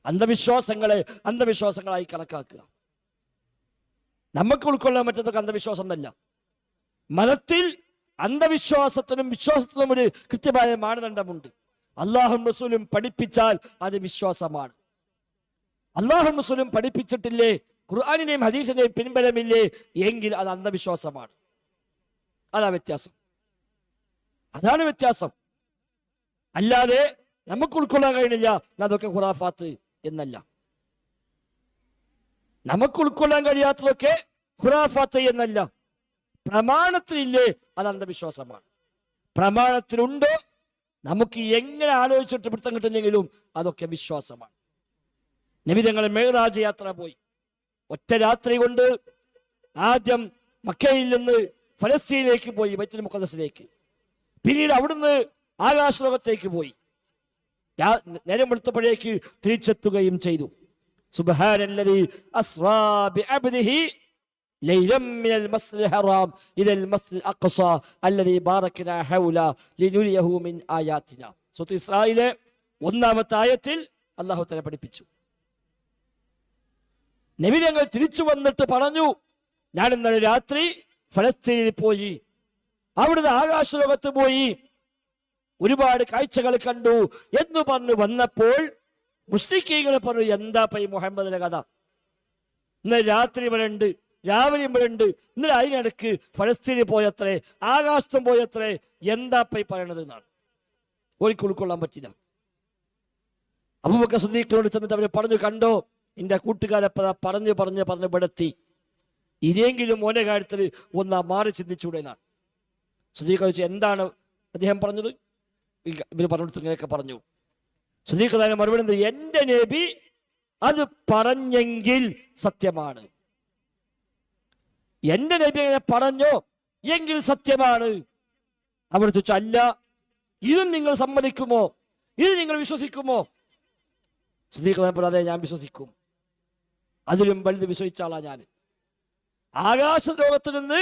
അന്ധവിശ്വാസങ്ങളെ അന്ധവിശ്വാസങ്ങളായി കണക്കാക്കുക. നമുക്ക് ഉൾക്കൊള്ളാൻ പറ്റുന്നതൊക്കെ അന്ധവിശ്വാസം എന്നല്ല. മതത്തിൽ അന്ധവിശ്വാസത്തിനും വിശ്വാസത്തിനും ഒരു കൃത്യമായ മാനദണ്ഡമുണ്ട്. അല്ലാഹും റസൂലും പഠിപ്പിച്ചാൽ അത് വിശ്വാസമാണ്. അല്ലാഹും റസൂലും പഠിപ്പിച്ചിട്ടില്ലേ, ഖുർആനിനെയും ഹദീസിനെയും പിൻബലമില്ലേ എങ്കിൽ അത് അന്ധവിശ്വാസമാണ്. അതാ വ്യത്യാസം, അതാണ് വ്യത്യാസം. അല്ലാതെ നമുക്ക് ഉൾക്കൊള്ളാൻ കഴിയില്ല അതൊക്കെ ഖുറാഫാത്ത് എന്നല്ല. നമുക്ക് ഉൾക്കൊള്ളാൻ കഴിയാത്തതൊക്കെ ഖുറാഫാത്ത് എന്നല്ല. പ്രമാണത്തിലില്ലേ അത് അന്ധവിശ്വാസമാണ്. പ്രമാണത്തിലുണ്ടോ നമുക്ക് എങ്ങനെ ആലോചിച്ചിട്ട് പിടുത്തം കിട്ടുന്നെങ്കിലും അതൊക്കെ വിശ്വാസമാണ്. നബി തങ്ങൾ മെഹ്റാജ് യാത്ര പോയി. ഒറ്റ രാത്രി കൊണ്ട് ആദ്യം മക്കയിൽ നിന്ന് ഫലസ്തീനിലേക്ക് പോയി, ബൈത്തുൽ മുഖദ്ദസിലേക്ക്. പിന്നീട് അവിടുന്ന് ആകാശലോകത്തേക്ക് പോയി. നേരം വെളുത്തപ്പോഴേക്ക് തിരിച്ചെത്തുകയും ചെയ്തു. സുബ്ഹാനല്ലദീ അസ്റാ ബിഅബ്ദിഹി ലൈലൻ മിനൽ മസ്ജിദിൽ ഹറാം ഇലൽ മസ്ജിദിൽ അഖ്സ അല്ലദീ ബാറക്നാ ഹൗല ലിനുരിയഹു മിൻ ആയാതിനാ. സൂറത്ത് ഇസ്രായിലെ 1-ാമത്തെ ആയത്തിൽ അല്ലാഹു തആല പഠിപ്പിച്ചു. നബി തങ്ങൾ തിരിച്ചു വന്നിട്ട് പറഞ്ഞു, ഞാൻ ഇന്നലെ രാത്രി ഫലസ്തീനിൽ പോയി, അവിടുന്ന് ആകാശലോകത്ത് പോയി, ഒരുപാട് കാഴ്ചകൾ കണ്ടു എന്ന് പറഞ്ഞു വന്നപ്പോൾ മുസ്ലിക്കീങ്ങൾ പറഞ്ഞു, എന്താ ഈ മുഹമ്മദിന്റെ കഥ? ഇന്നലെ രാത്രി ഇവിടെ ഉണ്ട്, രാവിലെ ഇവിടെ ഉണ്ട്, ഇന്നലെ അതിനിടക്ക് ഫലസ്തീനിൽ പോയത്രേ, ആകാശത്തും പോയത്രേ, എന്താ ഈ പറയണത് എന്നാണ്. ഒരിക്കൽ ഉൾക്കൊള്ളാൻ പറ്റില്ല. അബൂബക്കർ സിദ്ദീഖിനോട് ചെന്നിട്ട് അവര് പറഞ്ഞു, കണ്ടോ എന്റെ കൂട്ടുകാരെപ്പ പറഞ്ഞു പറഞ്ഞ് പറഞ്ഞ് പെടുത്തി, ഇനിയെങ്കിലും മോന്റെ കാര്യത്തിൽ ഒന്നാ മാറി ചിന്തിച്ചൂടെ എന്നാണ്. സിദ്ദീഖ് ചോദിച്ചു, എന്താണ് അദ്ദേഹം പറഞ്ഞത്? ഇവര് പറഞ്ഞു ഇങ്ങനെയൊക്കെ പറഞ്ഞു. സിദ്ദീഖ് തന്നെ മറുപടി, എന്റെ നബി അത് പറഞ്ഞെങ്കിൽ സത്യമാണ്. എന്റെ നബി അങ്ങനെ പറഞ്ഞോ എങ്കിൽ സത്യമാണ്. അവർ ചോദിച്ചു, അല്ല ഇതും നിങ്ങൾ സമ്മതിക്കുമോ, ഇത് നിങ്ങൾ വിശ്വസിക്കുമോ? സിദ്ദീഖ് പറഞ്ഞു, അതെ ഞാൻ വിശ്വസിക്കും, അതിലും വലുത് വിശ്വസിച്ച ആളാ ഞാൻ. ആകാശ ലോകത്ത് നിന്ന്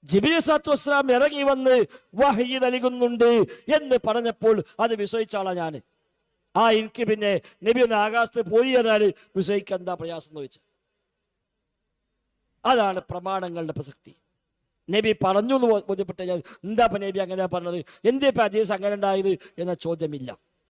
ജിബ്രീൽ സ്വല്ലല്ലാഹു അലൈഹി വസല്ലം ഇറങ്ങി വന്ന് വഹ്യ് നൽകുന്നുണ്ട് എന്ന് പറഞ്ഞപ്പോൾ അത് വിശ്വസിച്ച ആളാ ഞാൻ. എനിക്ക് പിന്നെ നബി ഒന്ന് ആകാശത്ത് പോയി എന്നാൽ വിശ്വസിക്കാൻ എന്താ പ്രയാസം എന്ന് ചോദിച്ചു. അതാണ് പ്രമാണങ്ങളുടെ പ്രസക്തി. നബി പറഞ്ഞു എന്ന് ബോധ്യപ്പെട്ട എന്താ നബി അങ്ങനെ പറഞ്ഞത്, എന്തേ ഹദീസ് അങ്ങനെ ഉണ്ടായത് എന്ന ചോദ്യമില്ല.